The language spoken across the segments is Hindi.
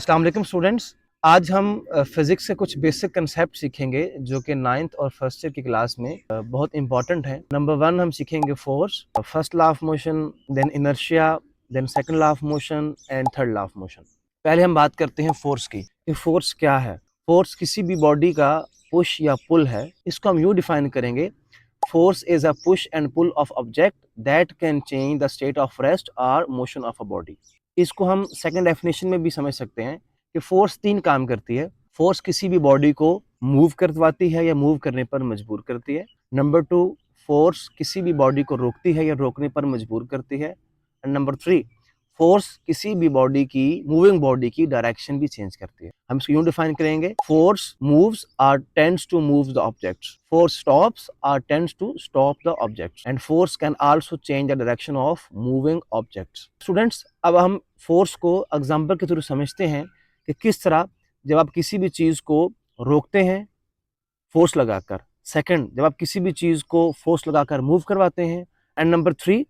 अस्सलाम वालेकुम स्टूडेंट्स। आज हम फिज़िक्स के कुछ बेसिक कंसेप्ट सीखेंगे जो कि 9th और फर्स्ट ईयर की क्लास में बहुत इंपॉर्टेंट है। नंबर 1 हम सीखेंगे force, first law of motion, then inertia, then second law of motion and third law of motion. पहले हम बात करते हैं फोर्स की कि फोर्स क्या है। फोर्स किसी भी बॉडी का पुश या पुल है। इसको हम यूँ डिफाइन करेंगे, force is a push and pull of object that can change the state of rest or motion of a body. इसको हम सेकंड डेफिनेशन में भी समझ सकते हैं कि फोर्स 3 काम करती है। फोर्स किसी भी बॉडी को मूव करवाती है या मूव करने पर मजबूर करती है। नंबर 2, फोर्स किसी भी बॉडी को रोकती है या रोकने पर मजबूर करती है। एंड नंबर 3, फोर्स किसी भी बॉडी की मूविंग बॉडी की डायरेक्शन भी चेंज करती है। हम इसको यूं डिफाइन करेंगे, फोर्स मूव्स और tends to move the objects, force stops और tends to stop the objects, and force can also change the direction of moving objects. Students, अब हम फोर्स को एग्जांपल के थ्रू समझते हैं कि किस तरह जब आप किसी भी चीज को रोकते हैं फोर्स लगाकर, सेकंड जब आप किसी भी चीज को फोर्स लगाकर मूव करवाते हैं, एंड नंबर 3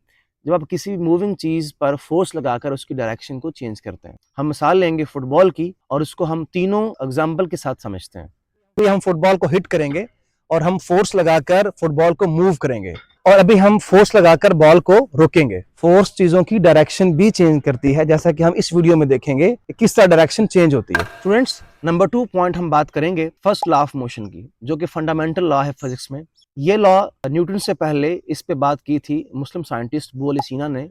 जब आप किसी मूविंग चीज पर फोर्स लगाकर उसकी डायरेक्शन को चेंज करते हैं। हम मिसाल लेंगे फुटबॉल की और उसको हम तीनों एग्जाम्पल के साथ समझते हैं। तो हम फुटबॉल को हिट करेंगे और हम फोर्स लगाकर फुटबॉल को मूव करेंगे, और अभी हम फोर्स लगाकर बॉल को रोकेंगे। फोर्स चीजों की डायरेक्शन भी चेंज करती है, जैसा कि हम इस वीडियो में देखेंगे कि किस तरह डायरेक्शन चेंज होती है। स्टूडेंट्स, नंबर 2 पॉइंट हम बात करेंगे फर्स्ट लॉ ऑफ मोशन की, जो कि फंडामेंटल लॉ है फिजिक्स में। ये लॉ न्यूटन से पहले इस पे बात की थी मुस्लिम साइंटिस्ट अबू अली सीना ने।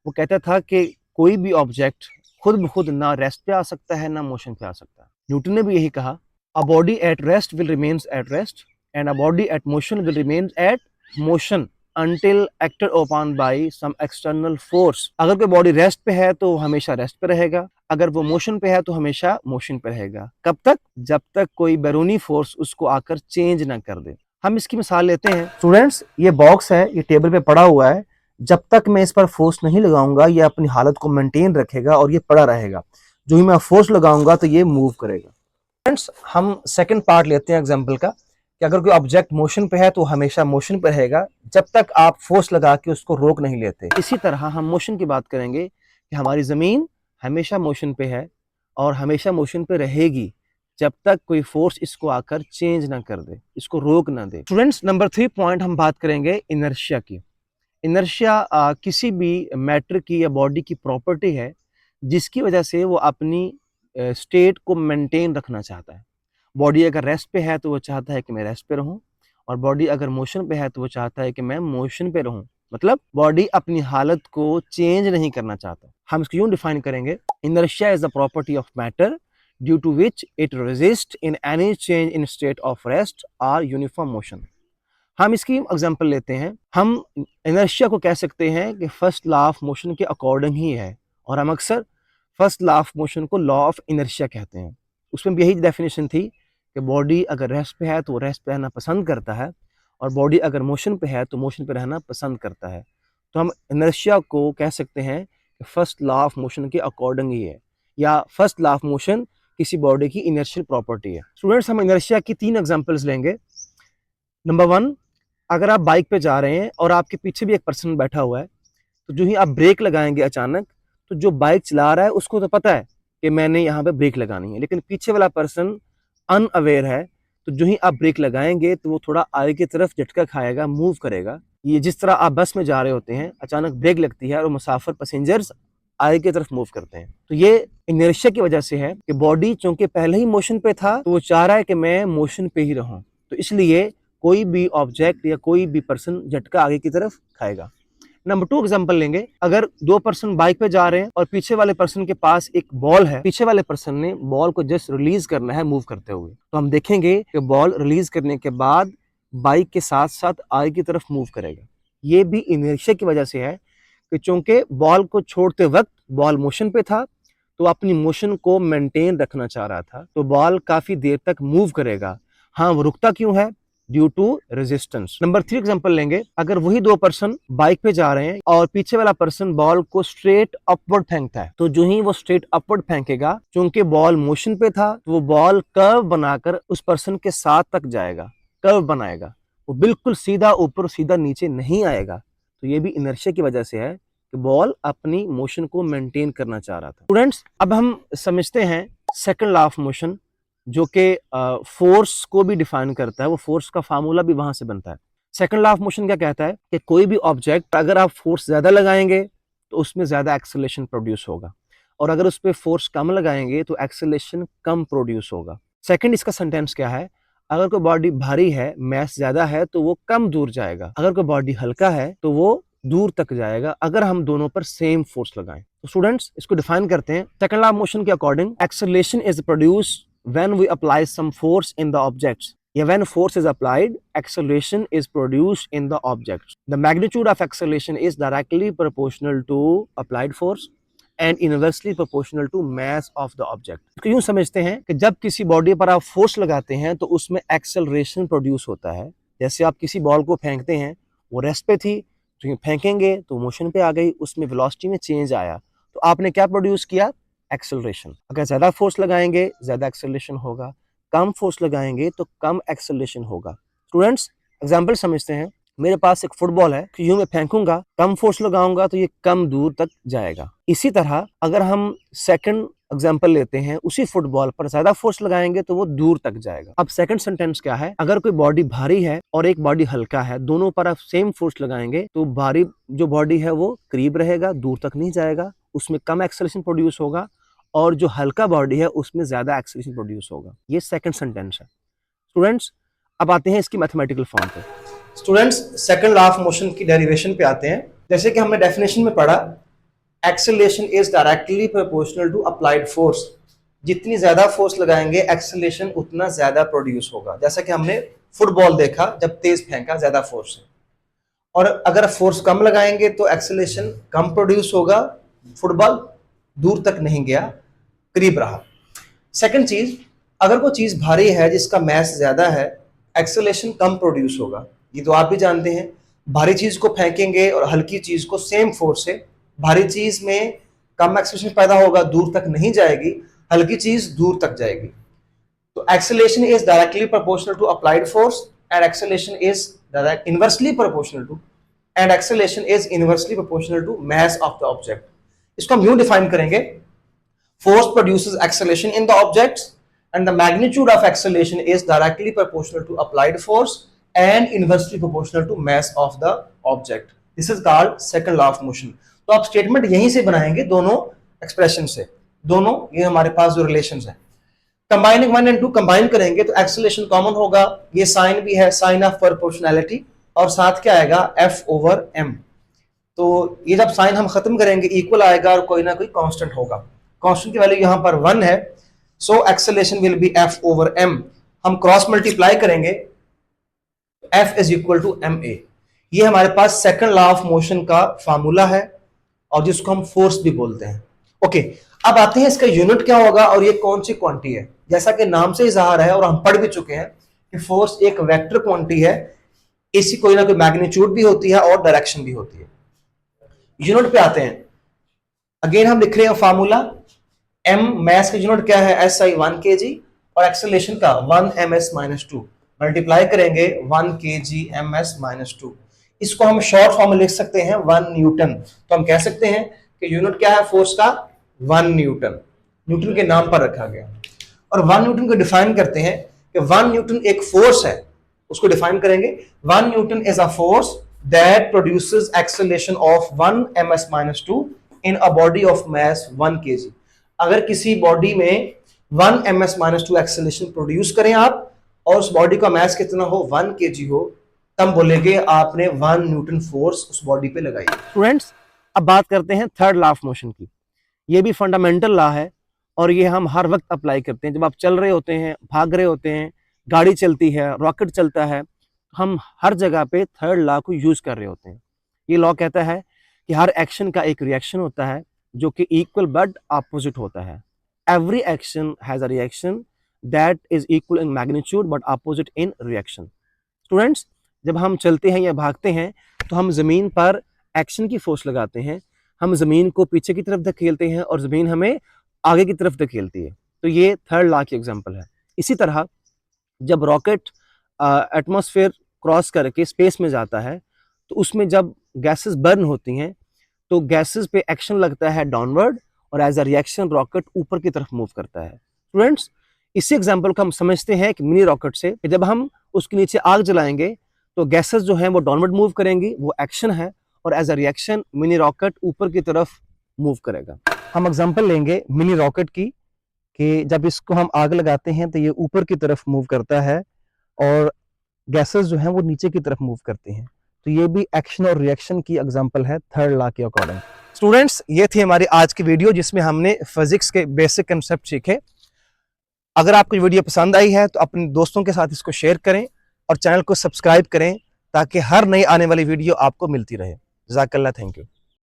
वो कहता था कि कोई भी ऑब्जेक्ट खुद ब खुद ना रेस्ट पे आ सकता है ना मोशन पे आ सकता है। न्यूटन ने भी यही कहा, a body at rest will remains at rest and a body at motion will remains at motion until acted upon by some external force। अगर कोई बॉडी रेस्ट पे है तो हमेशा रेस्ट पे रहेगा, अगर वो मोशन पे है तो हमेशा मोशन पे रहेगा। कब तक? जब तक कोई बैरूनी फोर्स उसको आकर चेंज ना कर दे। हम इसकी मिसाल लेते हैं। स्टूडेंट्स, ये बॉक्स है, ये टेबल पे पड़ा हुआ है। जब तक मैं इस पर फोर्स नहीं लगाऊंगा ये अपनी हालत को मेंटेन रखेगा और ये पड़ा रहेगा। जो ही मैं फोर्स लगाऊंगा तो ये मूव करेगा। फ्रेंड्स, हम सेकंड पार्ट लेते हैं एग्जांपल का कि अगर कोई ऑब्जेक्ट मोशन पे है तो हमेशा मोशन पे रहेगा जब तक आप फोर्स लगा के उसको रोक नहीं लेते। इसी तरह हम मोशन की बात करेंगे कि हमारी जमीन हमेशा मोशन पे है और हमेशा मोशन पे रहेगी जब तक कोई फोर्स इसको आकर चेंज ना कर दे, इसको रोक ना दे। स्टूडेंट्स, नंबर 3 पॉइंट हम बात करेंगे इनर्शिया की। इनर्शिया किसी भी मैटर की या बॉडी की प्रॉपर्टी है जिसकी वजह से वो अपनी स्टेट को मेंटेन रखना चाहता है। बॉडी अगर रेस्ट पे है तो वो चाहता है कि मैं रेस्ट पे रहूं, और बॉडी अगर मोशन पे है तो वो चाहता है कि मैं मोशन पे रहूं। मतलब बॉडी अपनी हालत को चेंज नहीं करना चाहता। हम इसको यूं डिफाइन करेंगे, inertia is the property of matter due to which it resist in any change in state of rest or uniform motion. हम इसकी एग्जांपल लेते हैं। हम इनर्शिया को कह सकते हैं कि फर्स्ट लॉ ऑफ मोशन के अकॉर्डिंग ही है, और हम अक्सर फर्स्ट लॉ ऑफ मोशन को लॉ ऑफ इनर्शिया कहते हैं। उसमें भी यही डेफिनेशन थी कि बॉडी अगर रेस्ट पे है तो वो रेस्ट पे रहना पसंद करता है, और बॉडी अगर मोशन पे है तो मोशन पे रहना पसंद करता है। तो हम इनर्शिया को कह सकते हैं कि फर्स्ट लॉ ऑफ मोशन के अकॉर्डिंग ही है, या फर्स्ट लॉ ऑफ मोशन किसी बॉडी की इनर्शियल प्रॉपर्टी है। स्टूडेंट्स, हम इनर्शिया की 3 एग्जांपल्स लेंगे। नंबर 1, अगर आप बाइक पे जा रहे हैं और आपके पीछे भी एक पर्सन बैठा हुआ है, तो जो ही आप ब्रेक लगाएंगे अचानक, तो जो बाइक चला रहा है उसको तो पता है कि मैंने यहाँ पे ब्रेक लगानी है, लेकिन पीछे वाला पर्सन अनअवेयर है। तो जो ही आप ब्रेक लगाएंगे तो वो थोड़ा आगे की तरफ झटका खाएगा, मूव करेगा। ये जिस तरह आप बस में जा रहे होते हैं, अचानक ब्रेक लगती है और मुसाफिर पैसेंजर्स आगे की तरफ मूव करते हैं। तो ये इनर्शिया की वजह से है कि बॉडी चूंकि पहले ही मोशन पे था तो वो चाह रहा है कि मैं मोशन पे ही रहूं, तो इसलिए कोई भी ऑब्जेक्ट या कोई भी पर्सन झटका आगे की तरफ खाएगा। नंबर 2 एग्जांपल लेंगे। अगर 2 पर्सन बाइक पे जा रहे हैं और पीछे वाले पर्सन के पास एक बॉल है, पीछे वाले पर्सन ने बॉल को जस्ट रिलीज करना है मूव करते हुए, तो हम देखेंगे कि बॉल रिलीज करने के बाद बाइक के साथ साथ आगे की तरफ मूव करेगा। ये भी इनर्शिया की वजह से है कि चूंकि बॉल को छोड़ते वक्त बॉल मोशन पे था तो अपनी मोशन को मेंटेन रखना चाह रहा था, तो बॉल काफी देर तक मूव करेगा। हाँ, वो रुकता क्यों है? Due to resistance. Number 3 example लेंगे। अगर वही 2 पर्सन बाइक पे जा रहे हैं और पीछे वाला पर्सन बॉल को स्ट्रेट अपवर्ड फेंकता है, तो जो ही वो स्ट्रेट अपवर्ड फेंकेगा, चूंकि बॉल मोशन पे था तो वो बॉल कर्व बनाकर उस पर्सन के साथ तक जाएगा, कर्व बनाएगा, वो बिल्कुल सीधा ऊपर सीधा नीचे नहीं आएगा। तो ये भी इनर्शिया की वजह से है कि बॉल अपनी मोशन को मेंटेन करना चाह रहा था। स्टूडेंट्स, अब हम समझते हैं सेकंड लॉ ऑफ मोशन जो कि फोर्स को भी डिफाइन करता है, वो फोर्स का फार्मूला भी वहां से बनता है। सेकंड लॉ ऑफ मोशन क्या कहता है कि कोई भी ऑब्जेक्ट अगर आप फोर्स ज्यादा लगाएंगे तो उसमें ज्यादा एक्सेलरेशन प्रोड्यूस होगा, और अगर उस पर फोर्स कम लगाएंगे तो एक्सेलरेशन कम प्रोड्यूस होगा। सेकंड इसका सेंटेंस क्या है, अगर कोई बॉडी भारी है, मास ज्यादा है, तो वो कम दूर जाएगा, अगर कोई बॉडी हल्का है तो वो दूर तक जाएगा, अगर हम दोनों पर सेम फोर्स लगाएं। तो स्टूडेंट्स इसको डिफाइन करते हैं। सेकंड लॉ ऑफ मोशन के according acceleration is produced when we apply some force in the objects, या when force is applied, acceleration is produced in the object. The magnitude of acceleration is directly proportional to applied force and inversely proportional to mass of the object. तो यूं समझते हैं कि जब किसी बॉडी पर आप फोर्स लगाते हैं तो उसमें एक्सेलरेशन प्रोड्यूस होता है। जैसे आप किसी बॉल को फेंकते हैं, वो रेस्ट पे थी, तो फेंकेंगे तो मोशन पे आ गई, उसमें वेलोसिटी में चेंज आया, तो आपने क्या प्रोड्यूस किया, एक्सेलरेशन। अगर ज्यादा फोर्स लगाएंगे ज्यादा एक्सेलरेशन होगा, कम फोर्स लगाएंगे तो कम एक्सेलरेशन होगा। स्टूडेंट्स एग्जांपल समझते हैं। मेरे पास एक फुटबॉल है, यूं मैं फेंकूंगा, कम फोर्स लगाऊंगा तो ये कम दूर तक जाएगा। इसी तरह अगर हम सेकंड एग्जांपल लेते हैं, उसी फुटबॉल पर ज्यादा फोर्स लगाएंगे तो वो दूर तक जाएगा। अब सेकंड सेंटेंस क्या है, अगर कोई बॉडी भारी है और एक बॉडी हल्का है, दोनों पर आप सेम फोर्स लगाएंगे तो भारी जो बॉडी है वो करीब रहेगा, दूर तक नहीं जाएगा, उसमें कम एक्सेलरेशन प्रोड्यूस होगा, और जो हल्का बॉडी है उसमें ज्यादा एक्सेलरेशन प्रोड्यूस होगा। ये सेकंड सेंटेंस है। स्टूडेंट्स अब आते हैं इसकी मैथमेटिकल फॉर्म पे। Students second law of motion की डेरिवेशन पे आते हैं। जैसे कि हमने डेफिनेशन में पढ़ा, acceleration is directly proportional to applied force. जितनी ज्यादा फोर्स लगाएंगे एक्सेलरेशन उतना ज्यादा प्रोड्यूस होगा। जैसा कि हमने फुटबॉल देखा, जब तेज फेंका ज्यादा फोर्स है, और अगर फोर्स कम लगाएंगे तो एक्सेलरेशन कम प्रोड्यूस होगा, फुटबॉल दूर तक नहीं गया, करीब रहा। सेकंड चीज, अगर कोई चीज भारी है जिसका मास ज्यादा है, एक्सेलरेशन कम प्रोड्यूस होगा। ये तो आप भी जानते हैं, भारी चीज को फेंकेंगे और हल्की चीज को सेम फोर्स से, भारी चीज में कम एक्सेलरेशन पैदा होगा, दूर तक नहीं जाएगी, हल्की चीज दूर तक जाएगी। तो acceleration is directly proportional to applied force and acceleration is inversely proportional to mass of the object. इसको हम यूं डिफाइन करेंगे, force produces acceleration in the objects and the magnitude of acceleration is directly proportional to applied force and inversely proportional to mass of the object. This is called second law of motion. तो आप स्टेटमेंट यहीं से बनाएंगे, दोनों एक्सप्रेशन से, दोनों ये हमारे पास जो रिलेशंस है, कंबाइनिंग 1 and 2 कंबाइन करेंगे तो एक्सेलरेशन कॉमन होगा। ये साइन भी है, साइन ऑफ प्रोपोर्शनैलिटी, और साथ क्या आएगा, F/m। तो ये जब साइन हम खत्म करेंगे इक्वल आएगा और कोई ना कोई कांस्टेंट होगा। कांस्टेंट की वैल्यू यहां पर 1 है, so acceleration will be F/m। हम क्रॉस मल्टीप्लाई करेंगे, F is equal to ma। ये हमारे पास सेकंड लॉ ऑफ मोशन का फार्मूला है और जिसको हम फोर्स भी बोलते हैं। ओके, अब आते हैं इसका यूनिट क्या होगा और ये कौन सी क्वांटिटी है। जैसा कि नाम से इजाहार है और हम पढ़ भी चुके हैं कि फोर्स एक वेक्टर क्वांटिटी है, इसकी कोई ना कोई मैग्नीट्यूड भी होती है और डायरेक्शन भी होती है। यूनिट पे आते हैं, अगेन हम लिख रहे हैं फार्मूला, m मास का यूनिट क्या है, SI 1 kg, और एक्सेलरेशन का 1 ms-2, मल्टीप्लाई करेंगे 1 kg ms-2। इसको हम शॉर्ट फॉर्म में लिख सकते हैं 1 न्यूटन। तो हम कह सकते हैं कि यूनिट क्या है फोर्स का, 1 न्यूटन, न्यूटन के नाम पर रखा गया। और 1 न्यूटन को डिफाइन करते हैं कि 1 न्यूटन एक फोर्स है, उसको डिफाइन करेंगे, 1 Newton is a force that produces acceleration of 1 ms-2 in a body of mass 1 kg। अगर किसी बॉडी में 1 ms-2 एक्सेलरेशन प्रोड्यूस करें आप और उस बॉडी का मास कितना हो, 1 kg हो, तब बोलेंगे आपने 1 न्यूटन फोर्स उस बॉडी पे लगाई। स्टूडेंट्स अब बात करते हैं थर्ड लॉ ऑफ मोशन की। ये भी फंडामेंटल लॉ है और ये हम हर वक्त अप्लाई करते हैं। जब आप चल रहे होते हैं, भाग रहे होते हैं, गाड़ी चलती है, रॉकेट चलता है, हम हर जगह पे थर्ड लॉ को यूज कर रहे होते हैं। ये लॉ कहता है कि हर एक्शन का एक रिएक्शन होता है जो कि इक्वल बट अपोजिट होता है। Every action has a reaction that is equal in magnitude but opposite in reaction. Students जब हम चलते हैं या भागते हैं तो हम जमीन पर एक्शन की फोर्स लगाते हैं, हम जमीन को पीछे की तरफ धकेलते हैं और जमीन हमें आगे की तरफ धकेलती है। तो ये थर्ड लॉ की एग्जांपल है। इसी तरह जब रॉकेट एटमॉस्फेयर क्रॉस करके स्पेस में जाता है तो उसमें जब गैसेस बर्न होती हैं तो गैसेस पे एक्शन लगता है डाउनवर्ड और एज अ रिएक्शन रॉकेट ऊपर की तरफ मूव करता है। स्टूडेंट्स, इसी एग्जाम्पल को हम समझते हैं कि मिनी रॉकेट से कि जब हम उसके नीचे आग जलाएंगे तो गैसेस जो हैं वो डाउनवर्ड मूव करेंगी, वो एक्शन है, और as a reaction mini rocket ऊपर की तरफ मूव करेगा। हम एग्जांपल लेंगे मिनी रॉकेट की कि जब इसको हम आग लगाते हैं तो ये ऊपर की तरफ मूव करता है और गैसेस जो हैं वो नीचे की तरफ मूव करती हैं। तो ये भी एक्शन और रिएक्शन की एग्जांपल है थर्ड लॉ के अकॉर्डिंग। स्टूडेंट्स, ये थी हमारी आज की वीडियो जिसमें हमने फिजिक्स के बेसिक कंसेप्ट सीखे। अगर आपको वीडियो पसंद आई है तो अपने दोस्तों के साथ इसको शेयर करें और चैनल को सब्सक्राइब करें ताकि हर नई आने वाली वीडियो आपको मिलती रहे। जज़ाकल्लाह, थैंक यू।